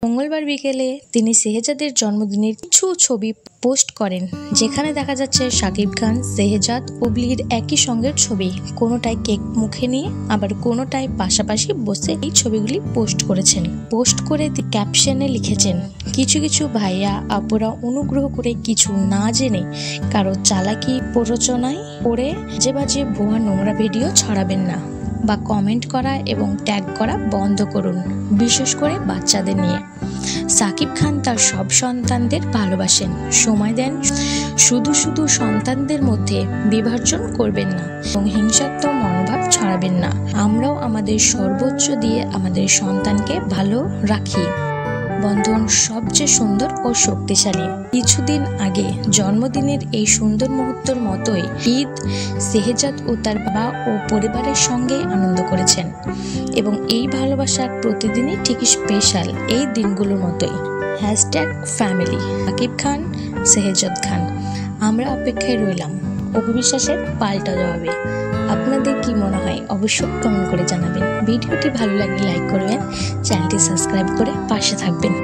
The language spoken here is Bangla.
মঙ্গলবার বিকেলে তিনি শেহজাদের জন্মদিনের কিছু ছবি পোস্ট করেন, যেখানে দেখা যাচ্ছে শাকিব খান, শেহজাদ, বুবলির একই সঙ্গের ছবি। কোনোটায় কেক মুখে নিয়ে, আবার কোনোটায় পাশাপাশি বসে এই ছবিগুলি পোস্ট করেছেন। পোস্ট করে ক্যাপশনে লিখেছেন, কিছু কিছু ভাইয়া আপুরা অনুগ্রহ করে কিছু না জেনে কারো চালাকি প্ররোচনায় পড়ে যে বাজে ভুয়া নোংরা ভিডিও ছড়াবেন না, বা কমেন্ট করা এবং ট্যাগ করা বন্ধ করুন, বিশেষ করে বাচ্চাদের নিয়ে। শাকিব খান তার সব সন্তানদের ভালোবাসেন, সময় দেন, শুধু সন্তানদের মধ্যে বিভাজন করবেন না এবং হিংসাত্মক মনোভাব ছড়াবেন না। আমরাও আমাদের সর্বোচ্চ দিয়ে আমাদের সন্তানকে ভালো রাখি। বন্ধন সবচেয়ে সুন্দর ও শক্তিশালী। কিছুদিন আগে জন্মদিনের এই সুন্দর মুহূর্তের মতোই ঈদ শেহজাদ ও তার বাবা ও পরিবারের সঙ্গে আনন্দ করেছেন এবং এই ভালোবাসার প্রতিদিনই ঠিক স্পেশাল এই দিনগুলোর মতোই। #ফ্যামিলি শাকিব খান, শেহজাদ খান। আমরা অপেক্ষায় রইলাম অপু বিশ্বাসের পাল্টা জবাবে। আপনাদের কি মনে হয় অবশ্যই কমেন্ট করে জানাবেন। ভিডিওটি ভালো লাগলে লাইক করবেন, চ্যানেলটি সাবস্ক্রাইব করে পাশে থাকবেন।